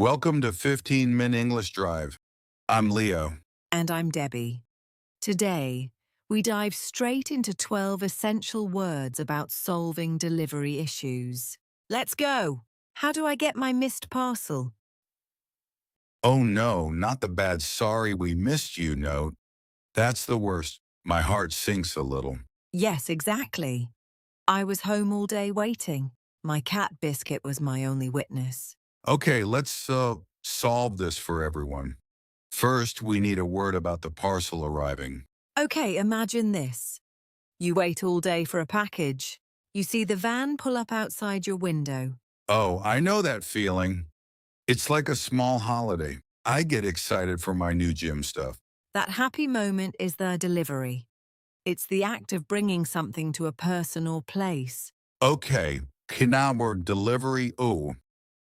Welcome to 15-Minute English Drive. I'm Leo. And I'm Debbie. Today, we dive straight into 12 essential words about solving delivery issues. Let's go! How do I get my missed parcel? Oh no, not the bad sorry we missed you note. That's the worst. My heart sinks a little. Yes, exactly. I was home all day waiting. My cat Biscuit was my only witness. Okay, let's solve this for everyone. First, we need a word about the parcel arriving. Okay, imagine this. You wait all day for a package. You see the van pull up outside your window. Oh, I know that feeling. It's like a small holiday. I get excited for my new gym stuff. That happy moment is the delivery. It's the act of bringing something to a person or place. Okay, ʻnʌmbər delivery. Oh,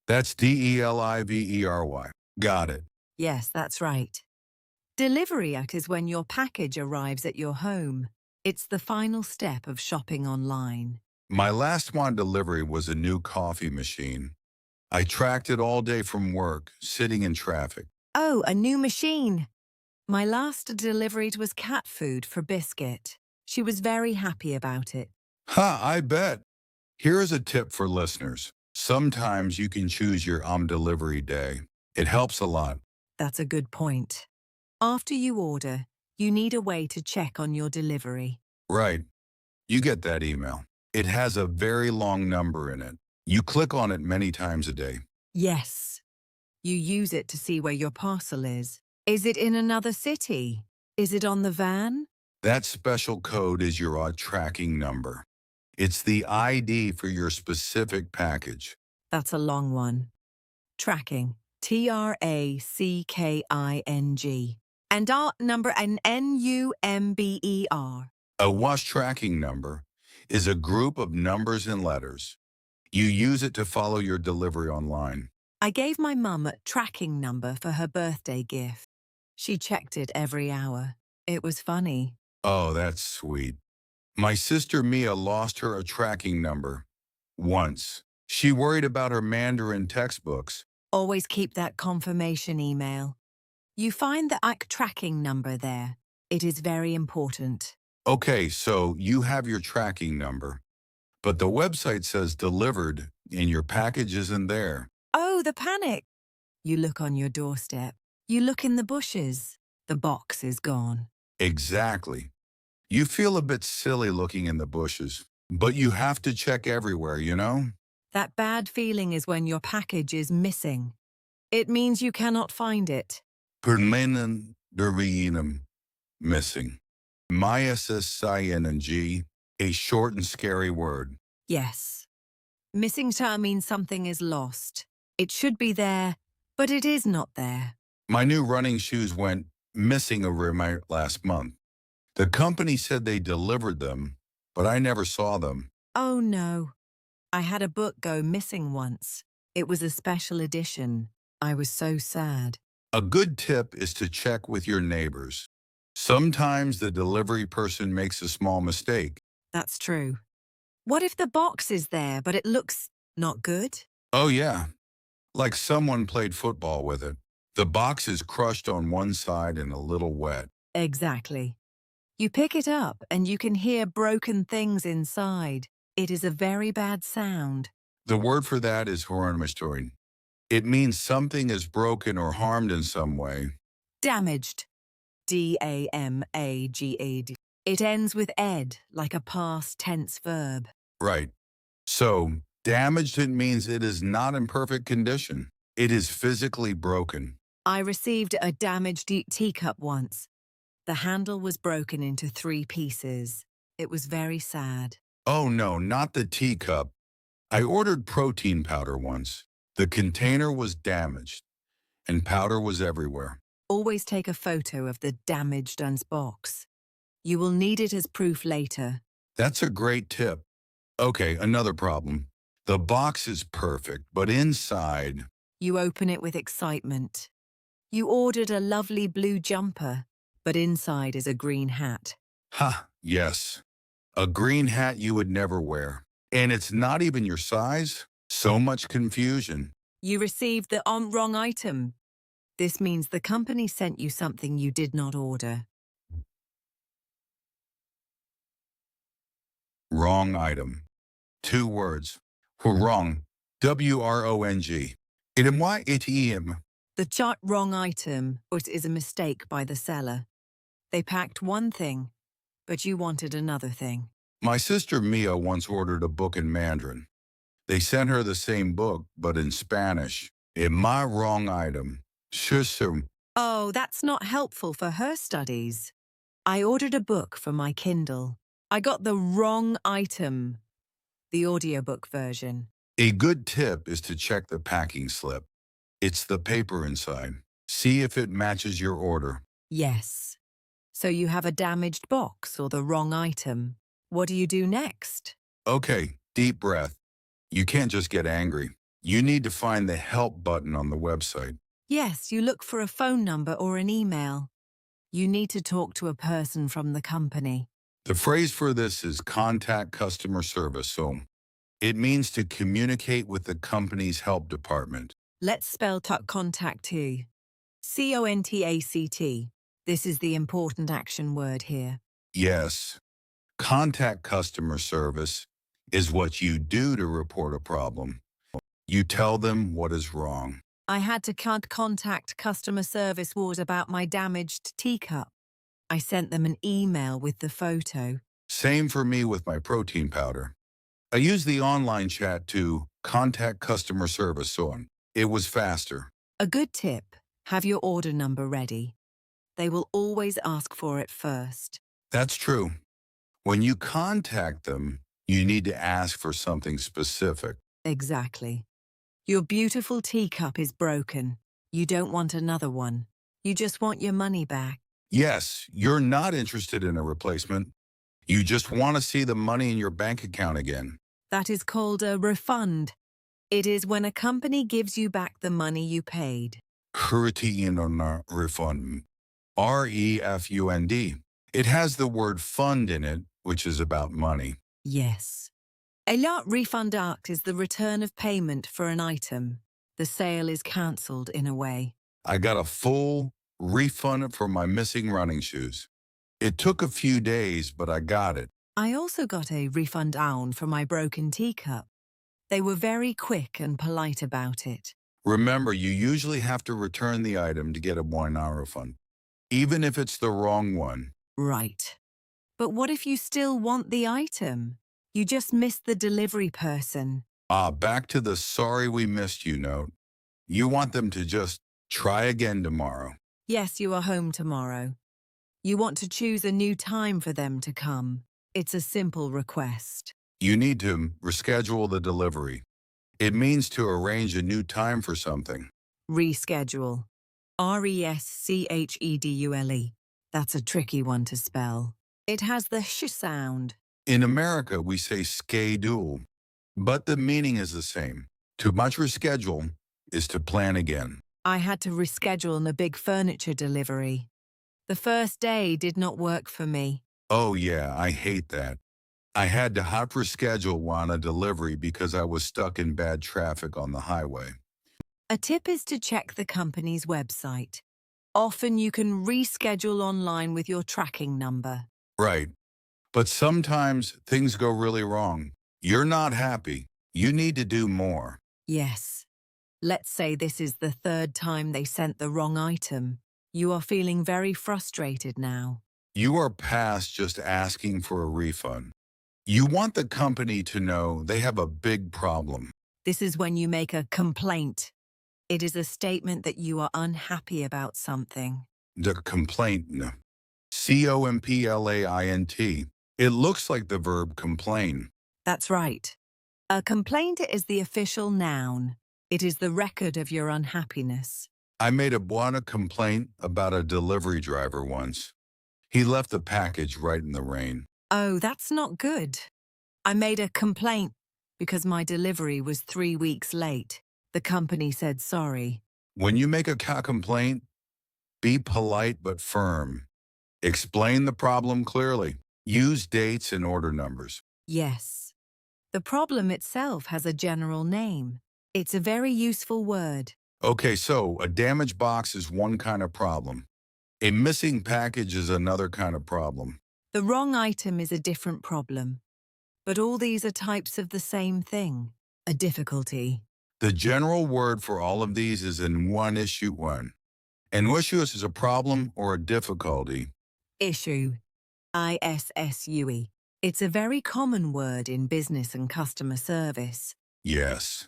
that's delivery. Got it. Yes, that's right. Delivery act is when your package arrives at your home. It's the final step of shopping online. My last one delivery was a new coffee machine. I tracked it all day from work, sitting in traffic. Oh, a new machine. My last delivery was cat food for Biscuit. She was very happy about it. I bet. Here is a tip for listeners. Sometimes you can choose your delivery day. It helps a lot. That's a good point. After you order, you need a way to check on your delivery. Right. You get that email. It has a very long number in it. You click on it many times a day. Yes. You use it to see where your parcel is. Is it in another city? Is it on the van? That special code is your ʻtrækɪŋ number. It's the ID for your specific package. That's a long one. Tracking. ʻtrækɪŋ. And our number an ʻnʌmbər. A wash tracking number is a group of numbers and letters. You use it to follow your delivery online. I gave my mum a tracking number for her birthday gift. She checked it every hour. It was funny. Oh, that's sweet. My sister Mia lost her ʻtrækɪŋ number once. She worried about her Mandarin textbooks. Always keep that confirmation email. You find the tracking number there. It is very important. Okay, so you have your tracking number, but the website says delivered and your package isn't there. Oh, the panic! You look on your doorstep. You look in the bushes. The box is gone. Exactly. You feel a bit silly looking in the bushes, but you have to check everywhere, you know? That bad feeling is when your package is missing. It means you cannot find it. Permanent missing. Missing, a short and scary word. Yes. Missing term means something is lost. It should be there, but it is not there. My new running shoes went missing over my last month. The company said they delivered them, but I never saw them. Oh no. I had a book go missing once. It was a special edition. I was so sad. A good tip is to check with your neighbors. Sometimes the delivery person makes a small mistake. That's true. What if the box is there, but it looks not good? Oh yeah, like someone played football with it. The box is crushed on one side and a little wet. Exactly. You pick it up and you can hear broken things inside. It is a very bad sound. The word for that is ʻhornmashtorin. It means something is broken or harmed in some way. Damaged. D-A-M-A-G-A-D. It ends with ed, like a past tense verb. Right. So, damaged, it means it is not in perfect condition. It is physically broken. I received a damaged teacup once. The handle was broken into 3 pieces. It was very sad. Oh no, not the teacup. I ordered protein powder once. The container was damaged, and powder was everywhere. Always take a photo of the damaged box. You will need it as proof later. That's a great tip. Okay, another problem. The box is perfect, but inside... You open it with excitement. You ordered a lovely blue jumper, but inside is a green hat. Ha, yes. A green hat you would never wear. And it's not even your size? So much confusion. You received the wrong item. This means the company sent you something you did not order. Wrong item. 2 words. Wrong. W-R-O-N-G. Item. The wrong item is a mistake by the seller. They packed one thing, but you wanted another thing. My sister Mia once ordered a book in Mandarin. They sent her the same book, but in Spanish. My wrong item. Oh, that's not helpful for her studies. I ordered a book for my Kindle. I got the wrong item. The audiobook version. A good tip is to check the packing slip. It's the paper inside. See if it matches your order. Yes. So you have a damaged box or the wrong item. What do you do next? Okay, deep breath. You can't just get angry. You need to find the help button on the website. Yes, you look for a phone number or an email. You need to talk to a person from the company. The phrase for this is contact customer service, so it means to communicate with the company's help department. Let's spell contact too. C-O-N-T-A-C-T. This is the important action word here. Yes. Contact customer service is what you do to report a problem. You tell them what is wrong. I had to contact customer service ward about my damaged teacup. I sent them an email with the photo. Same for me with my protein powder. I used the online chat to contact customer service on. It was faster. A good tip, have your order number ready. They will always ask for it first. That's true. When you contact them, you need to ask for something specific. Exactly. Your beautiful teacup is broken. You don't want another one. You just want your money back. Yes, you're not interested in a replacement. You just want to see the money in your bank account again. That is called a refund. It is when a company gives you back the money you paid. Refund. R-E-F-U-N-D. It has the word fund in it, which is about money. Yes. A refund act is the return of payment for an item. The sale is cancelled in a way. I got a full refund for my missing running shoes. It took a few days, but I got it. I also got a refund down for my broken teacup. They were very quick and polite about it. Remember, you usually have to return the item to get a $1 refund, even if it's the wrong one. Right. But what if you still want the item? You just missed the delivery person. Back to the sorry we missed you note. You want them to just try again tomorrow. Yes, you are home tomorrow. You want to choose a new time for them to come. It's a simple request. You need to reschedule the delivery. It means to arrange a new time for something. Reschedule. R-E-S-C-H-E-D-U-L-E. That's a tricky one to spell. It has the sh sound. In America, we say schedule, but the meaning is the same. To much reschedule is to plan again. I had to reschedule a big furniture delivery. The first day did not work for me. Oh yeah, I hate that. I had to hot reschedule on a delivery because I was stuck in bad traffic on the highway. A tip is to check the company's website. Often you can reschedule online with your tracking number. Right. But sometimes things go really wrong. You're not happy. You need to do more. Yes. Let's say this is the third time they sent the wrong item. You are feeling very frustrated now. You are past just asking for a refund. You want the company to know they have a big problem. This is when you make a complaint. It is a statement that you are unhappy about something. The complaint. C-O-M-P-L-A-I-N-T. It looks like the verb complain. That's right. A complaint is the official noun. It is the record of your unhappiness. I made a complaint about a delivery driver once. He left the package right in the rain. Oh, that's not good. I made a complaint because my delivery was 3 weeks late. The company said sorry. When you make a complaint, be polite but firm. Explain the problem clearly. Use dates and order numbers. Yes. The problem itself has a general name. It's a very useful word. Okay, so a damaged box is one kind of problem. A missing package is another kind of problem. The wrong item is a different problem. But all these are types of the same thing, a difficulty. The general word for all of these is an one issue one. An issue is a problem or a difficulty. Issue. ISSUE. It's a very common word in business and customer service. Yes.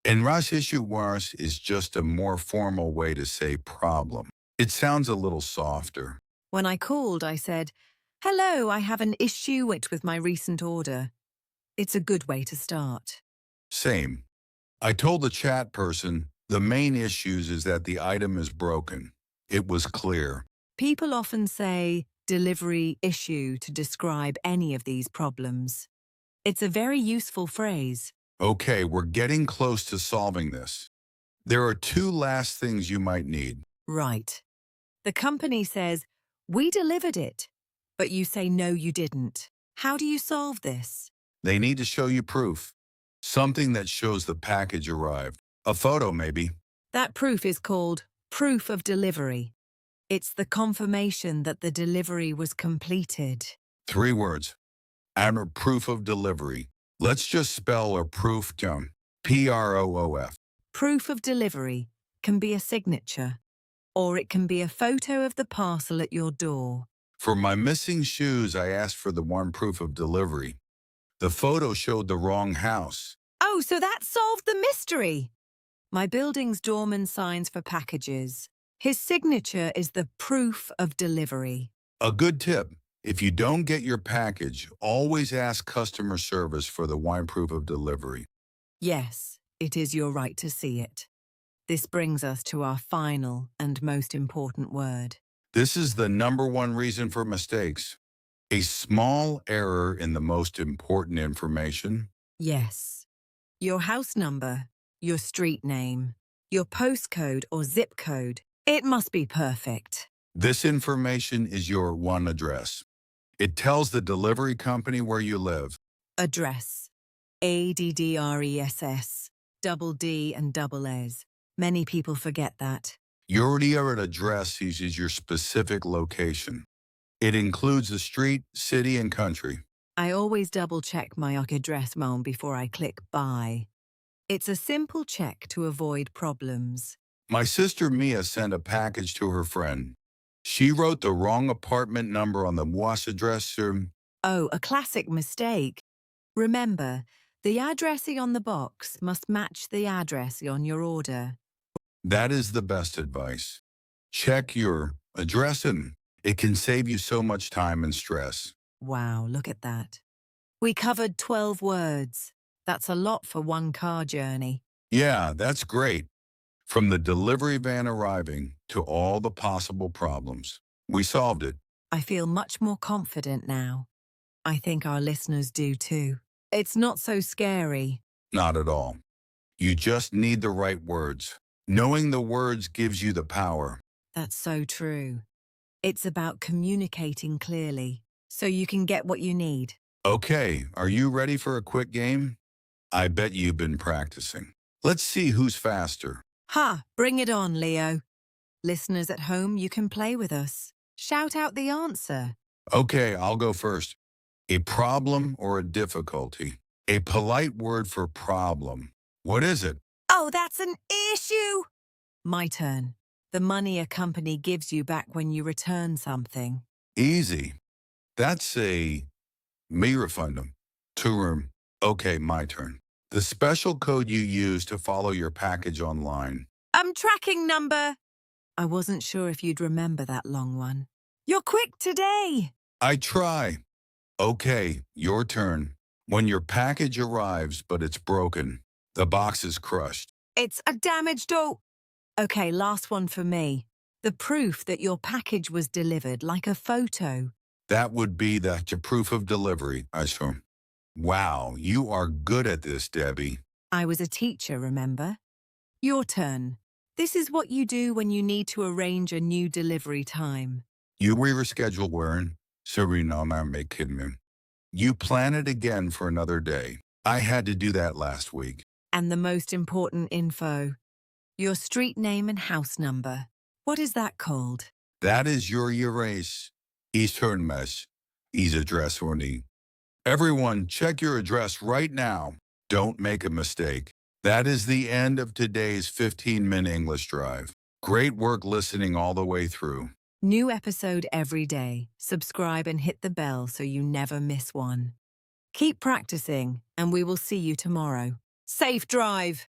And rush issue was is just a more formal way to say problem. It sounds a little softer. When I called, I said, "Hello, I have an issue with my recent order." It's a good way to start. Same. I told the chat person the main issues is that the item is broken. It was clear. People often say delivery issue to describe any of these problems. It's a very useful phrase. Okay, we're getting close to solving this. There are two last things you might need. Right. The company says, "We delivered it," but you say, "No, you didn't." How do you solve this? They need to show you proof. Something that shows the package arrived. A photo, maybe. That proof is called proof of delivery. It's the confirmation that the delivery was completed. 3 words. And a proof of delivery. Let's just spell a proof down. Proof. Proof of delivery can be a signature, or it can be a photo of the parcel at your door. For my missing shoes, I asked for the one proof of delivery. The photo showed the wrong house. Oh, so that solved the mystery. My building's doorman signs for packages. His signature is the proof of delivery. A good tip. If you don't get your package, always ask customer service for the one proof of delivery. Yes, it is your right to see it. This brings us to our final and most important word. This is the number one reason for mistakes. A small error in the most important information. Yes. Your house number, your street name, your postcode or zip code. It must be perfect. This information is your one address. It tells the delivery company where you live. Address. ADDRESS. Double D and double S. Many people forget that. Your address uses your specific location. It includes the street, city, and country. I always double-check my address before I click buy. It's a simple check to avoid problems. My sister Mia sent a package to her friend. She wrote the wrong apartment number on the address. Oh, a classic mistake. Remember, the address on the box must match the address on your order. That is the best advice. Check your address and it can save you so much time and stress. Wow, look at that. We covered 12 words. That's a lot for one car journey. Yeah, that's great. From the delivery van arriving to all the possible problems, we solved it. I feel much more confident now. I think our listeners do too. It's not so scary. Not at all. You just need the right words. Knowing the words gives you the power. That's so true. It's about communicating clearly, so you can get what you need. Okay, are you ready for a quick game? I bet you've been practicing. Let's see who's faster. Ha! Bring it on, Leo. Listeners at home, you can play with us. Shout out the answer. Okay, I'll go first. A problem or a difficulty. A polite word for problem. What is it? Oh, that's an issue! My turn. The money a company gives you back when you return something. Easy. That's a me refund them. 2 room. Okay, my turn. The special code you use to follow your package online. Tracking number. I wasn't sure if you'd remember that long one. You're quick today. I try. Okay, your turn. When your package arrives but it's broken, the box is crushed. It's a damaged door. Okay, last one for me. The proof that your package was delivered, like a photo. That would be the proof of delivery, I saw. Wow, you are good at this, Debbie. I was a teacher, remember? Your turn. This is what you do when you need to arrange a new delivery time. You reschedule wearing, so we know I'm making me. You plan it again for another day. I had to do that last week. And the most important info, your street name and house number. What is that called? That is your erase. İstörmez. Is address orni. Everyone, check your address right now. Don't make a mistake. That is the end of today's 15-minute English drive. Great work listening all the way through. New episode every day. Subscribe and hit the bell so you never miss one. Keep practicing, and we will see you tomorrow. Safe drive!